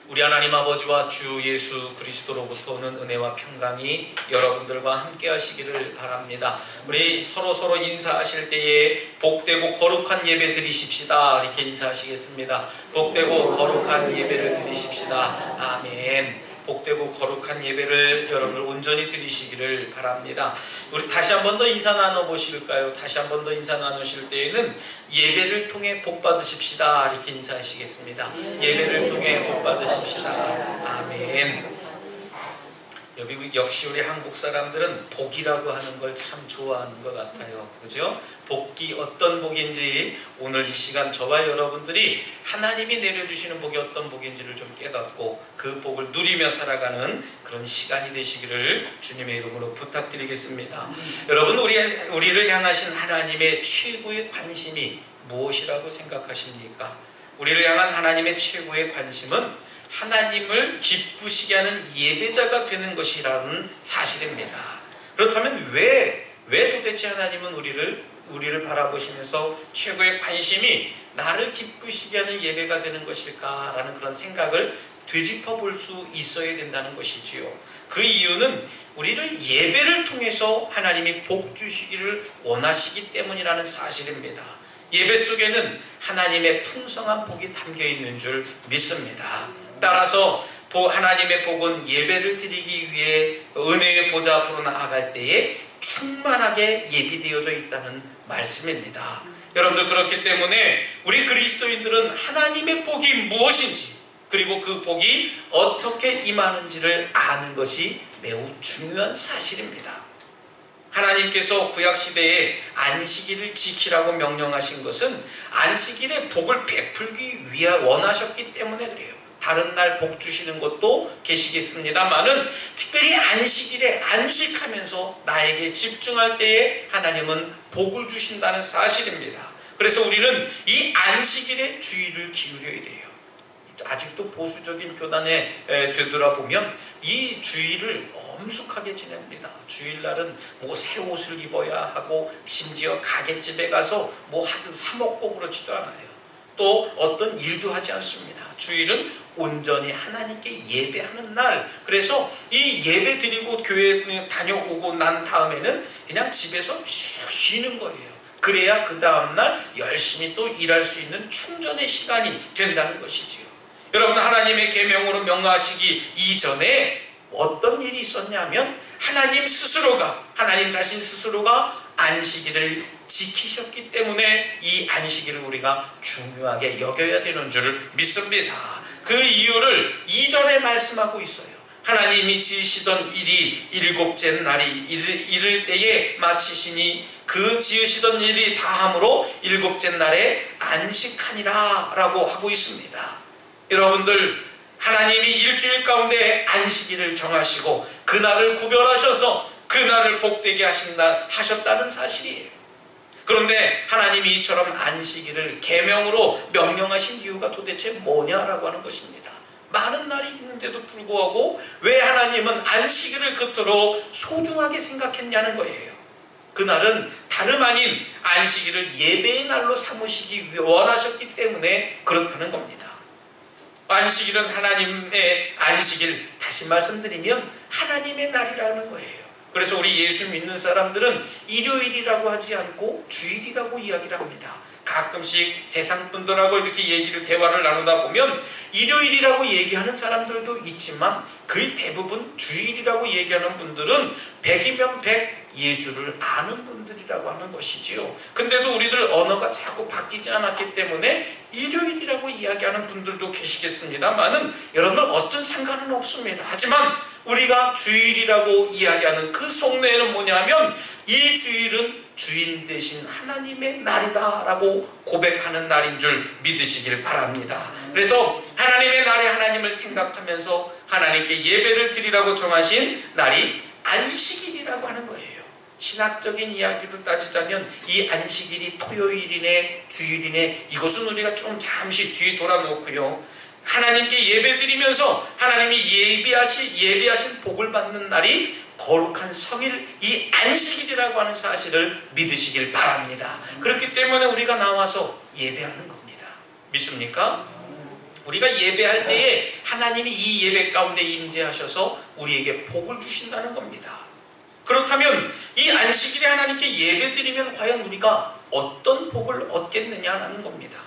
우리 하나님 아버지와 주 예수 그리스도로부터 오는 은혜와 평강이 여러분들과 함께 하시기를 바랍니다. 우리 서로 인사하실 때에 복되고 거룩한 예배 드리십시다, 이렇게 인사하시겠습니다. 복되고 거룩한 예배를 드리십시다. 아멘. 복되고 거룩한 예배를 여러분들 온전히 드리시기를 바랍니다. 우리 다시 한 번 더 인사 나눠보실까요? 다시 한 번 더 인사 나누실 때에는 예배를 통해 복 받으십시다, 이렇게 인사하시겠습니다. 예배를 통해 복 받으십시다. 아멘. 역시 우리 한국 사람들은 복이라고 하는 걸 참 좋아하는 것 같아요. 그죠? 복이 어떤 복인지 오늘 이 시간 저와 여러분들이 하나님이 내려주시는 복이 어떤 복인지를 좀 깨닫고 그 복을 누리며 살아가는 그런 시간이 되시기를 주님의 이름으로 부탁드리겠습니다. 여러분, 우리를 향하신 하나님의 최고의 관심이 무엇이라고 생각하십니까? 우리를 향한 하나님의 최고의 관심은 하나님을 기쁘시게 하는 예배자가 되는 것이라는 사실입니다. 그렇다면 왜 도대체 하나님은 우리를 바라보시면서 최고의 관심이 나를 기쁘시게 하는 예배가 되는 것일까라는 그런 생각을 되짚어 볼 수 있어야 된다는 것이지요. 그 이유는 우리를 예배를 통해서 하나님이 복 주시기를 원하시기 때문이라는 사실입니다. 예배 속에는 하나님의 풍성한 복이 담겨 있는 줄 믿습니다. 따라서 하나님의 복은 예배를 드리기 위해 은혜의 보좌 앞으로 나아갈 때에 충만하게 예비되어져 있다는 말씀입니다. 여러분들, 그렇기 때문에 우리 그리스도인들은 하나님의 복이 무엇인지, 그리고 그 복이 어떻게 임하는지를 아는 것이 매우 중요한 사실입니다. 하나님께서 구약시대에 안식일을 지키라고 명령하신 것은 안식일에 복을 베풀기 위해 원하셨기 때문에 그래요. 다른 날 복 주시는 것도 계시겠습니다만은 특별히 안식일에 안식하면서 나에게 집중할 때에 하나님은 복을 주신다는 사실입니다. 그래서 우리는 이 안식일에 주의를 기울여야 돼요. 아직도 보수적인 교단에 되돌아보면 이 주일을 엄숙하게 지냅니다. 주일날은 새 옷을 입어야 하고 심지어 가게집에 가서 하든 사 먹고 그렇지도 않아요. 또 어떤 일도 하지 않습니다. 주일은 온전히 하나님께 예배하는 날. 그래서 이 예배 드리고 교회 다녀오고 난 다음에는 그냥 집에서 쉬는 거예요. 그래야 그 다음날 열심히 또 일할 수 있는 충전의 시간이 된다는 것이지요. 여러분, 하나님의 계명으로 명하시기 이전에 어떤 일이 있었냐면 하나님 자신 스스로가 안식일을 지키셨기 때문에 이 안식일을 우리가 중요하게 여겨야 되는 줄 믿습니다. 그 이유를 이전에 말씀하고 있어요. 하나님이 지으시던 일이 일곱째 날이 이를 때에 마치시니 그 지으시던 일이 다함으로 일곱째 날에 안식하니라 라고 하고 있습니다. 여러분들, 하나님이 일주일 가운데 안식일을 정하시고 그날을 구별하셔서 그날을 복되게 하셨다는 사실이에요. 그런데 하나님이 이처럼 안식일을 계명으로 명령하신 이유가 도대체 뭐냐라고 하는 것입니다. 많은 날이 있는데도 불구하고 왜 하나님은 안식일을 그토록 소중하게 생각했냐는 거예요. 그날은 다름 아닌 안식일을 예배의 날로 삼으시기 원하셨기 때문에 그렇다는 겁니다. 안식일은 하나님의 안식일, 다시 말씀드리면 하나님의 날이라는 거예요. 그래서 우리 예수 믿는 사람들은 일요일이라고 하지 않고 주일이라고 이야기를 합니다. 가끔씩 세상 분들하고 이렇게 대화를 나누다 보면 일요일이라고 얘기하는 사람들도 있지만 거의 대부분 주일이라고 얘기하는 분들은 100이면 100 예수를 아는 분들이라고 하는 것이지요. 근데도 우리들 언어가 자꾸 바뀌지 않았기 때문에 일요일이라고 이야기하는 분들도 계시겠습니다만은 여러분, 어떤 상관은 없습니다. 하지만 우리가 주일이라고 이야기하는 그 속내에는 뭐냐면 이 주일은 주인 되신 하나님의 날이다 라고 고백하는 날인 줄 믿으시길 바랍니다. 그래서 하나님의 날에 하나님을 생각하면서 하나님께 예배를 드리라고 정하신 날이 안식일이라고 하는 거예요. 신학적인 이야기로 따지자면 이 안식일이 토요일이네 주일이네, 이것은 우리가 좀 잠시 뒤에 돌아놓고요, 하나님께 예배드리면서 하나님이 예비하신 복을 받는 날이 거룩한 성일, 이 안식일이라고 하는 사실을 믿으시길 바랍니다. 그렇기 때문에 우리가 나와서 예배하는 겁니다. 믿습니까? 우리가 예배할 때에 하나님이 이 예배 가운데 임재하셔서 우리에게 복을 주신다는 겁니다. 그렇다면 이 안식일에 하나님께 예배드리면 과연 우리가 어떤 복을 얻겠느냐는 겁니다.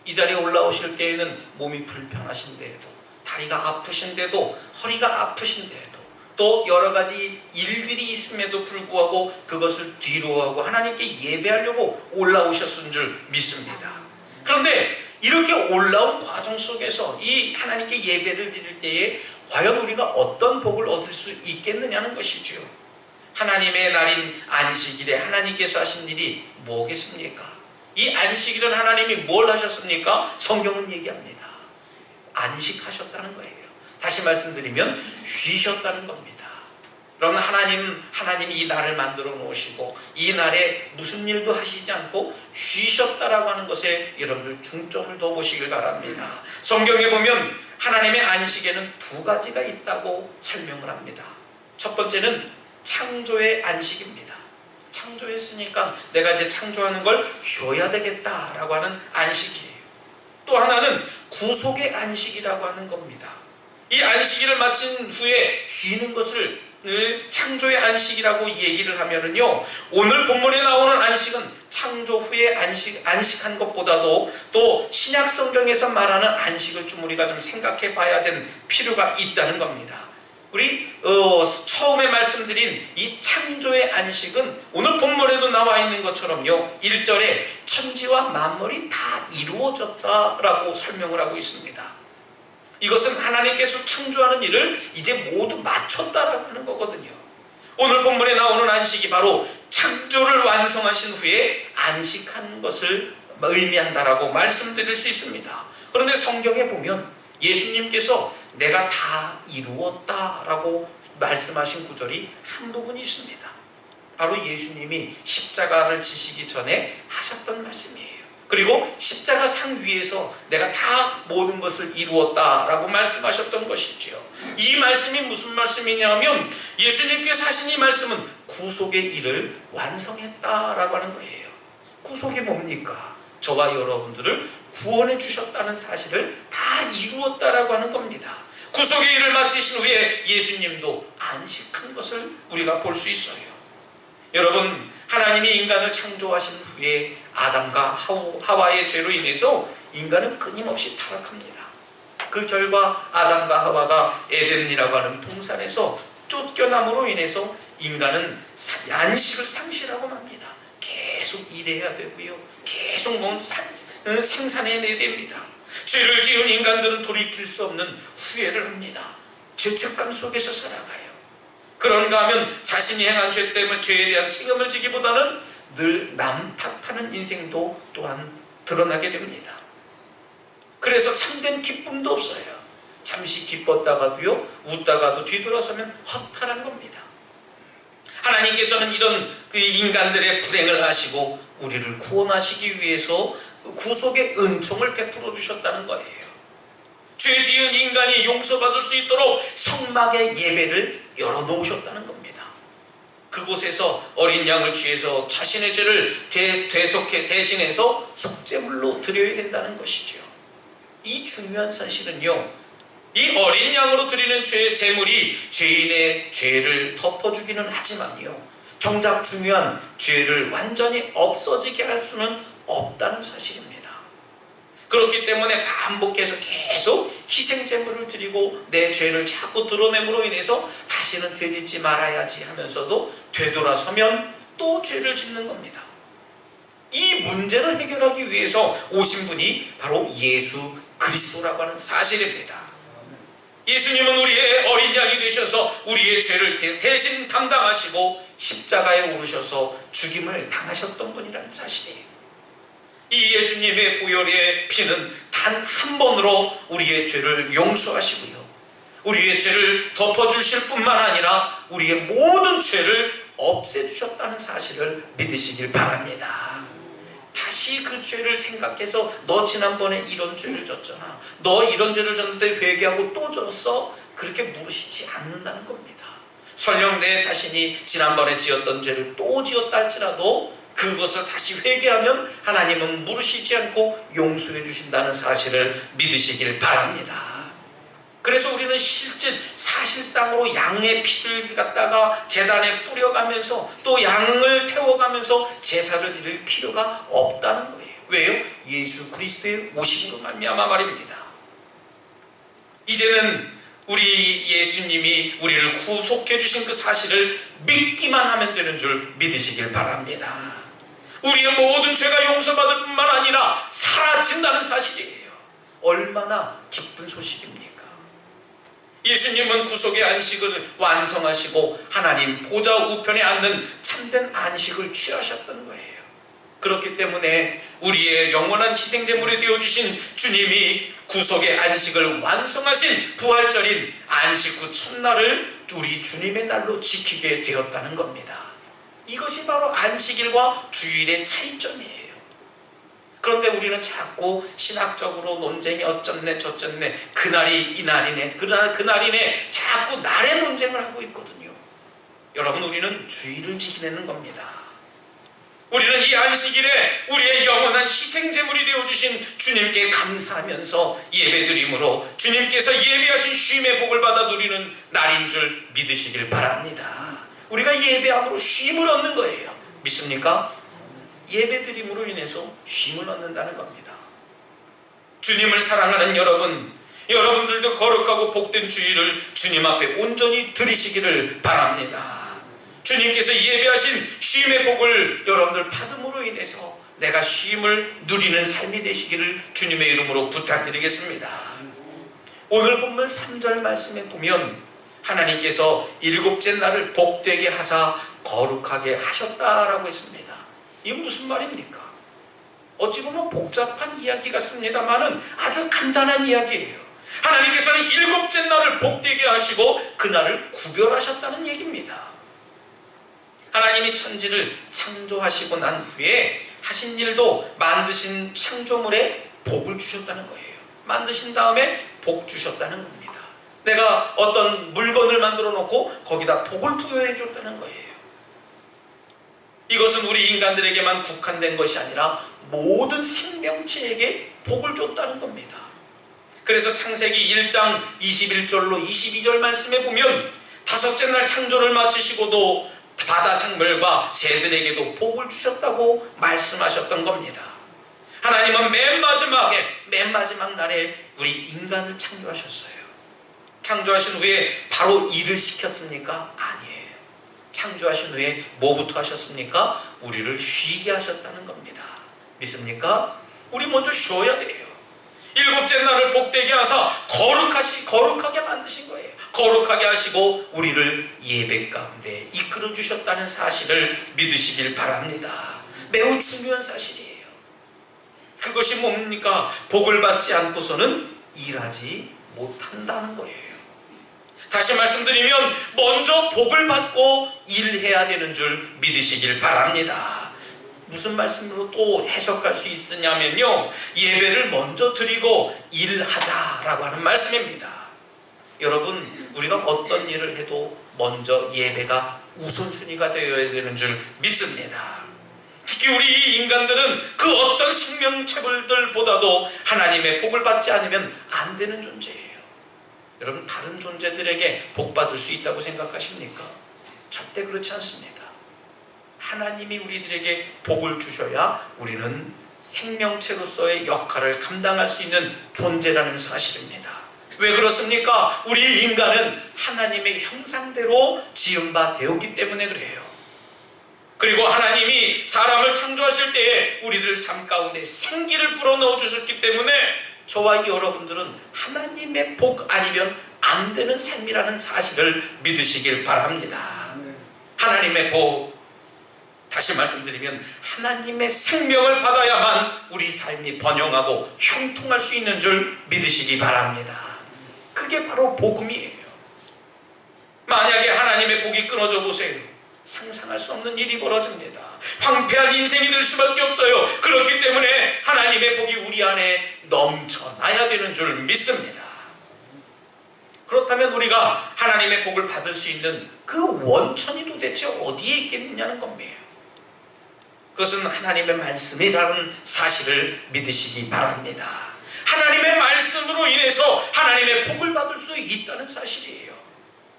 이 자리에 올라오실 때에는 몸이 불편하신데도, 다리가 아프신데도, 허리가 아프신데도, 또 여러 가지 일들이 있음에도 불구하고 그것을 뒤로하고 하나님께 예배하려고 올라오셨은 줄 믿습니다. 그런데 이렇게 올라온 과정 속에서 이 하나님께 예배를 드릴 때에 과연 우리가 어떤 복을 얻을 수 있겠느냐는 것이죠. 하나님의 날인 안식일에 하나님께서 하신 일이 뭐겠습니까? 이 안식일은 하나님이 뭘 하셨습니까? 성경은 얘기합니다. 안식하셨다는 거예요. 다시 말씀드리면 쉬셨다는 겁니다. 여러분, 하나님이 이 날을 만들어 놓으시고 이 날에 무슨 일도 하시지 않고 쉬셨다라고 하는 것에 여러분들 중점을 둬 보시길 바랍니다. 성경에 보면 하나님의 안식에는 두 가지가 있다고 설명을 합니다. 첫 번째는 창조의 안식입니다. 창조했으니까 내가 이제 창조하는 걸 쉬어야 되겠다라고 하는 안식이에요. 또 하나는 구속의 안식이라고 하는 겁니다. 이 안식일을 마친 후에 쉬는 것을 창조의 안식이라고 얘기를 하면은요, 오늘 본문에 나오는 안식은 창조 후에 안식한 것보다도 또 신약 성경에서 말하는 안식을 좀 우리가 좀 생각해 봐야 될 필요가 있다는 겁니다. 우리 처음에 말씀드린 이 창조의 안식은 오늘 본문에도 나와 있는 것처럼요, 1절에 천지와 만물이 다 이루어졌다라고 설명을 하고 있습니다. 이것은 하나님께서 창조하는 일을 이제 모두 마쳤다라고 하는 거거든요. 오늘 본문에 나오는 안식이 바로 창조를 완성하신 후에 안식한 것을 의미한다라고 말씀드릴 수 있습니다. 그런데 성경에 보면 예수님께서 내가 다 이루었다라고 말씀하신 구절이 한 부분이 있습니다. 바로 예수님이 십자가를 지시기 전에 하셨던 말씀이에요. 그리고 십자가 상 위에서 내가 다 모든 것을 이루었다라고 말씀하셨던 것이죠. 이 말씀이 무슨 말씀이냐면 예수님께서 하신 이 말씀은 구속의 일을 완성했다라고 하는 거예요. 구속이 뭡니까? 저와 여러분들을 구원해 주셨다는 사실을 다 이루었다라고 하는 겁니다. 구속의 일을 마치신 후에 예수님도 안식한 것을 우리가 볼 수 있어요. 여러분, 하나님이 인간을 창조하신 후에 아담과 하와의 죄로 인해서 인간은 끊임없이 타락합니다. 그 결과 아담과 하와가 에덴이라고 하는 동산에서 쫓겨남으로 인해서 인간은 안식을 상실하고 맙니다. 계속 일해야 되고요, 계속 생산해내야 됩니다. 죄를 지은 인간들은 돌이킬 수 없는 후회를 합니다. 죄책감 속에서 살아가요. 그런가 하면 자신이 행한 죄 때문에 죄에 대한 책임을 지기보다는 늘 남 탓하는 인생도 또한 드러나게 됩니다. 그래서 참된 기쁨도 없어요. 잠시 기뻤다가도요, 웃다가도 뒤돌아서면 허탈한 겁니다. 하나님께서는 이런 그 인간들의 불행을 아시고 우리를 구원하시기 위해서 구속의 은총을 베풀어 주셨다는 거예요. 죄 지은 인간이 용서받을 수 있도록 성막의 예배를 열어놓으셨다는 겁니다. 그곳에서 어린 양을 취해서 자신의 죄를 대신해서 속죄물로 드려야 된다는 것이죠. 이 중요한 사실은요, 이 어린 양으로 드리는 제물이 죄인의 죄를 덮어주기는 하지만요, 정작 중요한 죄를 완전히 없어지게 할 수는 없다는 사실입니다. 그렇기 때문에 반복해서 계속 희생제물을 드리고 내 죄를 자꾸 드러냄으로 인해서 다시는 죄 짓지 말아야지 하면서도 되돌아서면 또 죄를 짓는 겁니다. 이 문제를 해결하기 위해서 오신 분이 바로 예수 그리스도라고 하는 사실입니다. 예수님은 우리의 어린 양이 되셔서 우리의 죄를 대신 담당하시고 십자가에 오르셔서 죽임을 당하셨던 분이라는 사실이에요. 이 예수님의 보혈의 피는 단 한 번으로 우리의 죄를 용서하시고요, 우리의 죄를 덮어주실 뿐만 아니라 우리의 모든 죄를 없애주셨다는 사실을 믿으시길 바랍니다. 다시 그 죄를 생각해서 너 지난번에 이런 죄를 졌잖아, 너 이런 죄를 졌는데 회개하고 또 졌어, 그렇게 물으시지 않는다는 겁니다. 설령 내 자신이 지난번에 지었던 죄를 또 지었다 할지라도 그것을 다시 회개하면 하나님은 물으시지 않고 용서해 주신다는 사실을 믿으시길 바랍니다. 그래서 우리는 사실상으로 양의 피를 갖다가 제단에 뿌려가면서 또 양을 태워가면서 제사를 드릴 필요가 없다는 거예요. 왜요? 예수 그리스도의 오심으로 말미암아 말입니다. 이제는 우리 예수님이 우리를 구속해 주신 그 사실을 믿기만 하면 되는 줄 믿으시길 바랍니다. 우리의 모든 죄가 용서받을 뿐만 아니라 사라진다는 사실이에요. 얼마나 기쁜 소식입니까? 예수님은 구속의 안식을 완성하시고 하나님 보좌 우편에 앉는 참된 안식을 취하셨던 거예요. 그렇기 때문에 우리의 영원한 희생제물이 되어주신 주님이 구속의 안식을 완성하신 부활절인 안식 후 첫날을 우리 주님의 날로 지키게 되었다는 겁니다. 이것이 바로 안식일과 주일의 차이점이에요. 그런데 우리는 자꾸 신학적으로 논쟁이 어쩌네 저쩌네 그날이 이날이네 그날이네 자꾸 날의 논쟁을 하고 있거든요. 여러분, 우리는 주일을 지키는 겁니다. 우리는 이 안식일에 우리의 영원한 희생제물이 되어주신 주님께 감사하면서 예배드림으로 주님께서 예배하신 쉼의 복을 받아 누리는 날인 줄 믿으시길 바랍니다. 우리가 예배함으로 쉼을 얻는 거예요. 믿습니까? 예배드림으로 인해서 쉼을 얻는다는 겁니다. 주님을 사랑하는 여러분들도 거룩하고 복된 주일을 주님 앞에 온전히 드리시기를 바랍니다. 주님께서 예배하신 쉼의 복을 여러분들 받음으로 인해서 내가 쉼을 누리는 삶이 되시기를 주님의 이름으로 부탁드리겠습니다. 오늘 본문 3절 말씀에 보면 하나님께서 일곱째 날을 복되게 하사 거룩하게 하셨다라고 했습니다. 이게 무슨 말입니까? 어찌 보면 복잡한 이야기 같습니다만은 아주 간단한 이야기예요. 하나님께서는 일곱째 날을 복되게 하시고 그날을 구별하셨다는 얘기입니다. 하나님이 천지를 창조하시고 난 후에 하신 일도 만드신 창조물에 복을 주셨다는 거예요. 만드신 다음에 복 주셨다는 겁니다. 내가 어떤 물건을 만들어 놓고 거기다 복을 부여해 줬다는 거예요. 이것은 우리 인간들에게만 국한된 것이 아니라 모든 생명체에게 복을 줬다는 겁니다. 그래서 창세기 1장 21절로 22절 말씀에 보면 다섯째 날 창조를 마치시고도 바다 생물과 새들에게도 복을 주셨다고 말씀하셨던 겁니다. 하나님은 맨 마지막 날에 우리 인간을 창조하셨어요. 창조하신 후에 바로 일을 시켰습니까? 아니에요. 창조하신 후에 뭐부터 하셨습니까? 우리를 쉬게 하셨다는 겁니다. 믿습니까? 우리 먼저 쉬어야 돼요. 일곱째 날을 복되게 하사 거룩하게 만드신 거예요. 거룩하게 하시고 우리를 예배 가운데 이끌어 주셨다는 사실을 믿으시길 바랍니다. 매우 중요한 사실이에요. 그것이 뭡니까? 복을 받지 않고서는 일하지 못한다는 거예요. 다시 말씀드리면 먼저 복을 받고 일해야 되는 줄 믿으시길 바랍니다. 무슨 말씀으로 또 해석할 수 있느냐면요, 예배를 먼저 드리고 일하자라고 하는 말씀입니다. 여러분, 우리가 어떤 일을 해도 먼저 예배가 우선순위가 되어야 되는 줄 믿습니다. 특히 우리 인간들은 그 어떤 생명체들보다도 하나님의 복을 받지 않으면 안 되는 존재예요. 여러분, 다른 존재들에게 복 받을 수 있다고 생각하십니까? 절대 그렇지 않습니다. 하나님이 우리들에게 복을 주셔야 우리는 생명체로서의 역할을 감당할 수 있는 존재라는 사실입니다. 왜 그렇습니까? 우리 인간은 하나님의 형상대로 지은 바 되었기 때문에 그래요. 그리고 하나님이 사람을 창조하실 때에 우리들 삶 가운데 생기를 불어넣어 주셨기 때문에 저와 여러분들은 하나님의 복 아니면 안 되는 삶이라는 사실을 믿으시길 바랍니다. 하나님의 복, 다시 말씀드리면 하나님의 생명을 받아야만 우리 삶이 번영하고 형통할 수 있는 줄 믿으시기 바랍니다. 그게 바로 복음이에요. 만약에 하나님의 복이 끊어져 보세요. 상상할 수 없는 일이 벌어집니다. 황폐한 인생이 될 수밖에 없어요. 그렇기 때문에 하나님의 복이 우리 안에 넘쳐나야 되는 줄 믿습니다. 그렇다면 우리가 하나님의 복을 받을 수 있는 그 원천이 도대체 어디에 있겠느냐는 겁니다. 그것은 하나님의 말씀이라는 사실을 믿으시기 바랍니다. 하나님의 말씀으로 인해서 하나님의 복을 받을 수 있다는 사실이에요.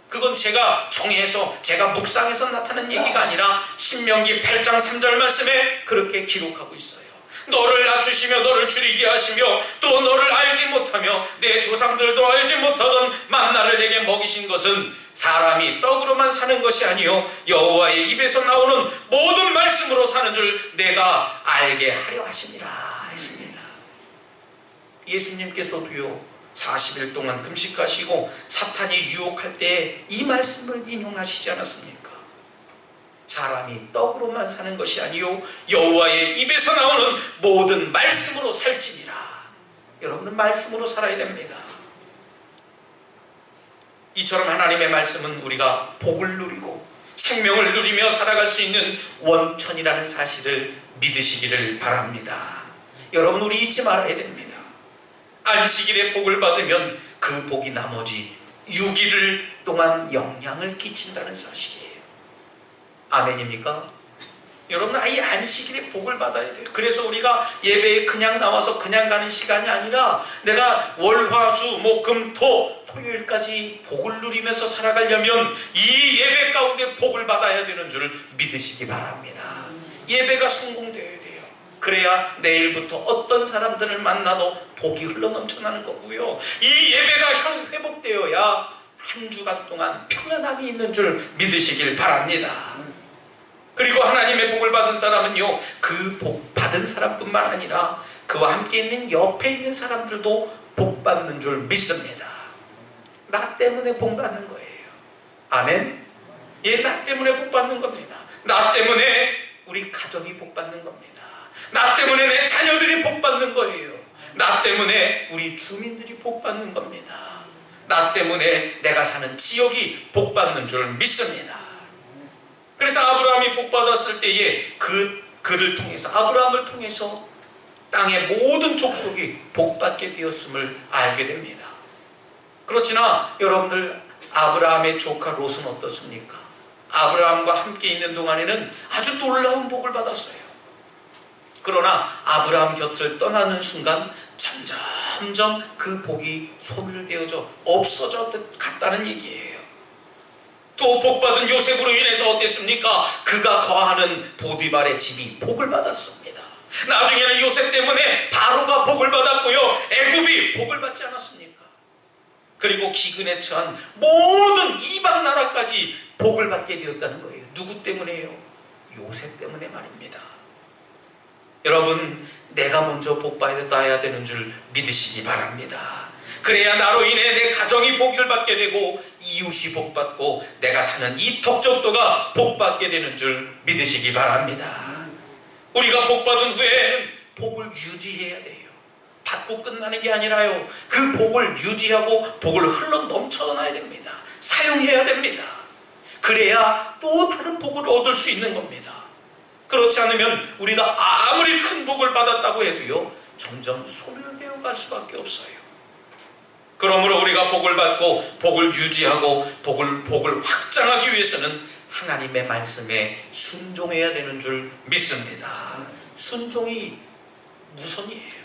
그건 제가 정해서 제가 묵상해서 나타난 얘기가 아니라 신명기 8장 3절 말씀에 그렇게 기록하고 있어요. 너를 낮추시며 너를 줄이게 하시며 또 너를 알지 못하며 내 조상들도 알지 못하던 만나를 내게 먹이신 것은 사람이 떡으로만 사는 것이 아니요 여호와의 입에서 나오는 모든 말씀으로 사는 줄 내가 알게 하려 하심이라 했습니다. 예수님께서도요 40일 동안 금식하시고 사탄이 유혹할 때 이 말씀을 인용하시지 않았습니까? 사람이 떡으로만 사는 것이 아니요 여호와의 입에서 나오는 모든 말씀으로 살지니라. 여러분은 말씀으로 살아야 됩니다. 이처럼 하나님의 말씀은 우리가 복을 누리고 생명을 누리며 살아갈 수 있는 원천이라는 사실을 믿으시기를 바랍니다. 여러분, 우리 잊지 말아야 됩니다. 안식일에 복을 받으면 그 복이 나머지 6일 동안 영향을 끼친다는 사실이에요. 아멘입니까? 여러분, 이 안식일에 복을 받아야 돼요. 그래서 우리가 예배에 그냥 나와서 그냥 가는 시간이 아니라 내가 월, 화, 수, 목, 금, 토, 토요일까지 복을 누리면서 살아가려면 이 예배 가운데 복을 받아야 되는 줄 믿으시기 바랍니다. 예배가 성공되어야 돼요. 그래야 내일부터 어떤 사람들을 만나도 복이 흘러넘쳐나는 거고요. 이 예배가 회복되어야 한 주간 동안 평안함이 있는 줄 믿으시길 바랍니다. 그리고 하나님의 복을 받은 사람은요, 그 복 받은 사람뿐만 아니라 그와 함께 있는 옆에 있는 사람들도 복 받는 줄 믿습니다. 나 때문에 복 받는 거예요. 아멘? 예, 나 때문에 복 받는 겁니다. 나 때문에 우리 가정이 복 받는 겁니다. 나 때문에 내 자녀들이 복 받는 거예요. 나 때문에 우리 주민들이 복 받는 겁니다. 나 때문에 내가 사는 지역이 복 받는 줄 믿습니다. 그래서 아브라함이 복 받았을 때에 그를 통해서, 아브라함을 통해서 땅의 모든 족속이 복 받게 되었음을 알게 됩니다. 그렇지나 여러분들, 아브라함의 조카 롯은 어떻습니까? 아브라함과 함께 있는 동안에는 아주 놀라운 복을 받았어요. 그러나 아브라함 곁을 떠나는 순간 점점 그 복이 소멸되어져 없어져 갔다는 얘기예요. 또 복받은 요셉으로 인해서 어땠습니까? 그가 거하는 보디발의 집이 복을 받았습니다. 나중에는 요셉 때문에 바로가 복을 받았고요, 애굽이 복을 받지 않았습니까? 그리고 기근에 처한 모든 이방 나라까지 복을 받게 되었다는 거예요. 누구 때문에요? 요셉 때문에 말입니다. 여러분, 내가 먼저 복 받아야 되는 줄 믿으시기 바랍니다. 그래야 나로 인해 내 가정이 복을 받게 되고 이웃이 복 받고 내가 사는 이 덕적도가 복 받게 되는 줄 믿으시기 바랍니다. 우리가 복 받은 후에는 복을 유지해야 돼요. 받고 끝나는 게 아니라요, 그 복을 유지하고 복을 흘러 넘쳐나야 됩니다. 사용해야 됩니다. 그래야 또 다른 복을 얻을 수 있는 겁니다. 그렇지 않으면 우리가 아무리 큰 복을 받았다고 해도요, 점점 소멸되어 갈 수밖에 없어요. 그러므로 우리가 복을 받고 복을 유지하고 복을 확장하기 위해서는 하나님의 말씀에 순종해야 되는 줄 믿습니다. 순종이 우선이에요.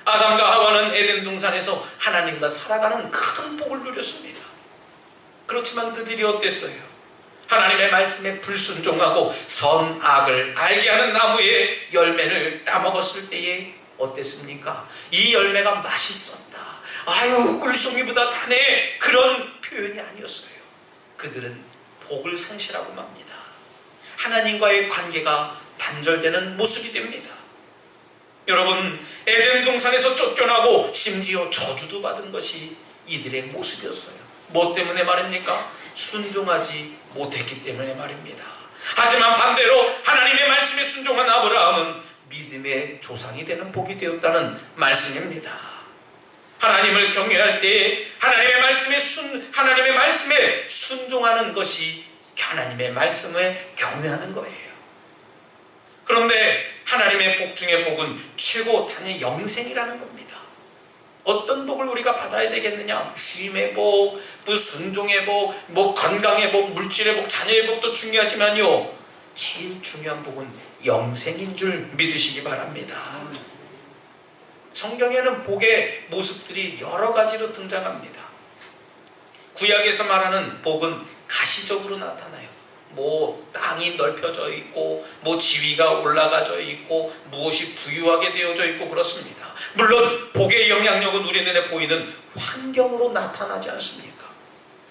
아담과 하와는 에덴 동산에서 하나님과 살아가는 큰 복을 누렸습니다. 그렇지만 그들이 어땠어요? 하나님의 말씀에 불순종하고 선악을 알게 하는 나무의 열매를 따먹었을 때에 어땠습니까? 이 열매가 맛있었다, 아유 꿀송이보다 다네, 그런 표현이 아니었어요. 그들은 복을 상실하고 맙니다. 하나님과의 관계가 단절되는 모습이 됩니다. 여러분, 에덴 동산에서 쫓겨나고 심지어 저주도 받은 것이 이들의 모습이었어요. 뭐 때문에 말입니까? 순종하지 못했기 때문에 말입니다. 하지만 반대로 하나님의 말씀에 순종한 아브라함은 믿음의 조상이 되는 복이 되었다는 말씀입니다. 하나님을 경외할 때 하나님의 말씀에 순종하는 것이 하나님의 말씀에 경외하는 거예요. 그런데 하나님의 복 중의 복은 최고 단위 영생이라는 겁니다. 어떤 복을 우리가 받아야 되겠느냐? 쉼의 복, 순종의 복, 건강의 복, 물질의 복, 자녀의 복도 중요하지만요, 제일 중요한 복은 영생인 줄 믿으시기 바랍니다. 성경에는 복의 모습들이 여러 가지로 등장합니다. 구약에서 말하는 복은 가시적으로 나타나요. 뭐 땅이 넓혀져 있고 뭐 지위가 올라가져 있고 무엇이 부유하게 되어져 있고 그렇습니다. 물론 복의 영향력은 우리 눈에 보이는 환경으로 나타나지 않습니까?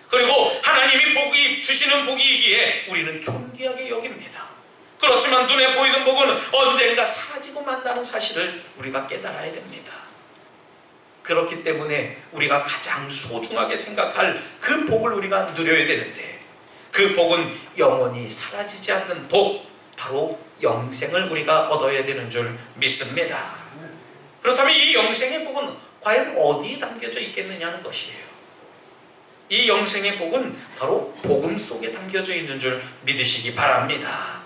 그리고 하나님이 복이 주시는 복이기에 우리는 존귀하게 여깁니다. 그렇지만 눈에 보이는 복은 언젠가 사라지고 만다는 사실을 우리가 깨달아야 됩니다. 그렇기 때문에 우리가 가장 소중하게 생각할 그 복을 우리가 누려야 되는데, 그 복은 영원히 사라지지 않는 복, 바로 영생을 우리가 얻어야 되는 줄 믿습니다. 그렇다면 이 영생의 복은 과연 어디에 담겨져 있겠느냐는 것이에요. 이 영생의 복은 바로 복음 속에 담겨져 있는 줄 믿으시기 바랍니다.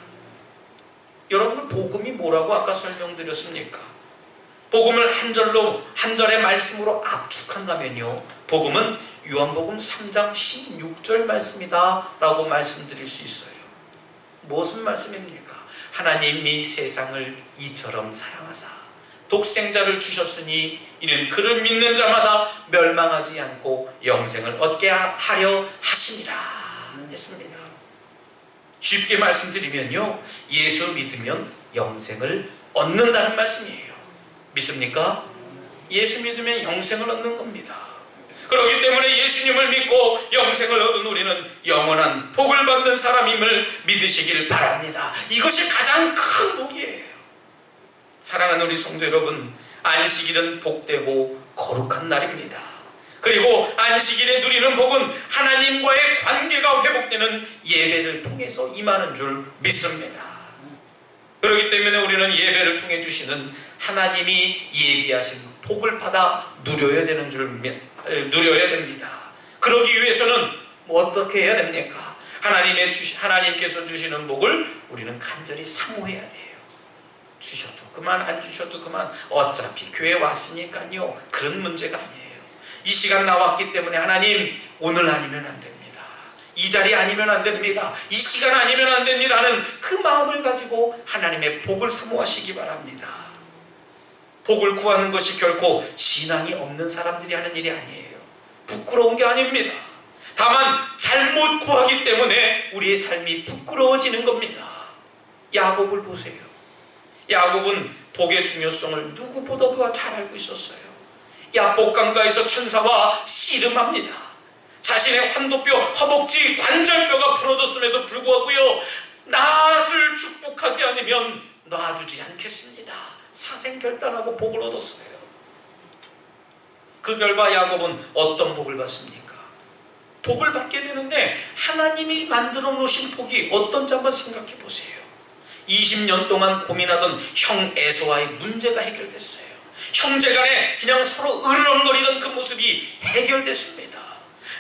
여러분들 복음이 뭐라고 아까 설명드렸습니까? 복음을 한 절의 말씀으로 압축한다면요, 복음은 요한복음 3장 16절 말씀이다 라고 말씀드릴 수 있어요. 무슨 말씀입니까? 하나님이 세상을 이처럼 사랑하사 독생자를 주셨으니 이는 그를 믿는 자마다 멸망하지 않고 영생을 얻게 하려 하심이라 했습니다. 쉽게 말씀드리면요, 예수 믿으면 영생을 얻는다는 말씀이에요. 믿습니까? 예수 믿으면 영생을 얻는 겁니다. 그렇기 때문에 예수님을 믿고 영생을 얻은 우리는 영원한 복을 받는 사람임을 믿으시길 바랍니다. 이것이 가장 큰 복이에요. 사랑하는 우리 성도 여러분, 안식일은 복되고 거룩한 날입니다. 그리고 안식일에 누리는 복은 하나님과의 관계가 회복되는 예배를 통해서 임하는 줄 믿습니다. 그렇기 때문에 우리는 예배를 통해 주시는 하나님이 예비하신 복을 받아 누려야 됩니다. 그러기 위해서는 어떻게 해야 됩니까? 하나님께서 주시는 복을 우리는 간절히 사모해야 돼요. 주셔도 그만, 안 주셔도 그만, 어차피 교회 왔으니까요, 그런 문제가 아니에요. 이 시간 나왔기 때문에 하나님, 오늘 아니면 안 됩니다. 이 자리 아니면 안 됩니다. 이 시간 아니면 안 됩니다 하는 그 마음을 가지고 하나님의 복을 사모하시기 바랍니다. 복을 구하는 것이 결코 신앙이 없는 사람들이 하는 일이 아니에요. 부끄러운 게 아닙니다. 다만 잘못 구하기 때문에 우리의 삶이 부끄러워지는 겁니다. 야곱을 보세요. 야곱은 복의 중요성을 누구보다도 잘 알고 있었어요. 야복강가에서 천사와 씨름합니다. 자신의 환도뼈, 허벅지, 관절뼈가 부러졌음에도 불구하고요, 나를 축복하지 않으면 놔주지 않겠습니다. 사생결단하고 복을 얻었어요. 그 결과 야곱은 어떤 복을 받습니까? 복을 받게 되는데 하나님이 만들어 놓으신 복이 어떤지 한번 생각해 보세요. 20년 동안 고민하던 형 에서와의 문제가 해결됐어요. 형제간에 그냥 서로 으르렁거리던 그 모습이 해결됐습니다.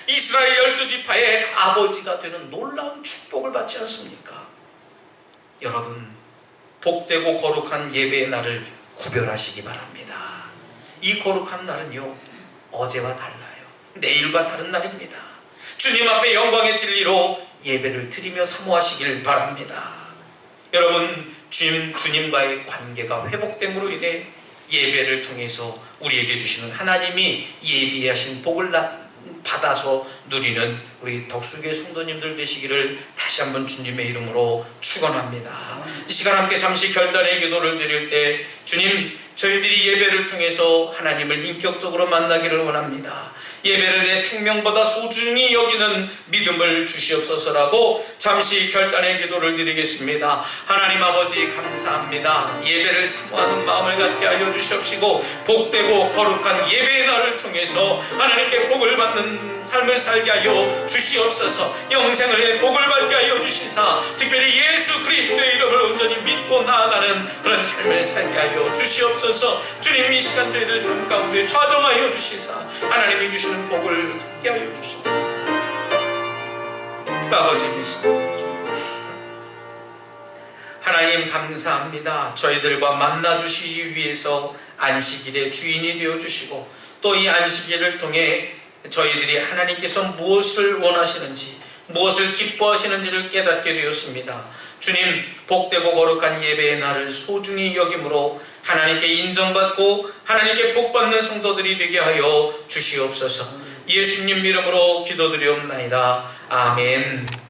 이스라엘 12지파의 아버지가 되는 놀라운 축복을 받지 않습니까? 여러분, 복되고 거룩한 예배의 날을 구별하시기 바랍니다. 이 거룩한 날은요, 어제와 달라요. 내일과 다른 날입니다. 주님 앞에 영광의 진리로 예배를 드리며 사모하시길 바랍니다. 여러분, 주님과의 관계가 회복됨으로 인해 예배를 통해서 우리에게 주시는 하나님이 예비하신 복을 받아서 누리는 우리 덕수교회 성도님들 되시기를 다시 한번 주님의 이름으로 축원합니다. 이 시간 함께 잠시 결단의 기도를 드릴 때, 주님, 저희들이 예배를 통해서 하나님을 인격적으로 만나기를 원합니다. 예배를 내 생명보다 소중히 여기는 믿음을 주시옵소서라고 잠시 결단의 기도를 드리겠습니다. 하나님 아버지, 감사합니다. 예배를 사모하는 마음을 갖게 하여 주시옵시고, 복되고 거룩한 예배의 날을 통해서 하나님께 복을 받는 삶을 살게 하여 주시옵소서. 영생을 복을 받게 하여 주시사, 특별히 예수 그리스도의 이름을 온전히 믿고 나아가는 그런 삶을 살게 하여 주시옵소서. 주님, 이 시간 저희들 삶 가운데 좌정하여 주시사 하나님이 주시는 복을 함께 하여 주시옵소서. 아버지 믿습니다. 하나님 감사합니다. 저희들과 만나 주시기 위해서 안식일의 주인이 되어 주시고, 또 이 안식일을 통해 저희들이 하나님께서 무엇을 원하시는지, 무엇을 기뻐하시는지를 깨닫게 되었습니다. 주님, 복되고 거룩한 예배의 날을 소중히 여김으로 하나님께 인정받고 하나님께 복받는 성도들이 되게 하여 주시옵소서. 예수님 이름으로 기도드리옵나이다. 아멘.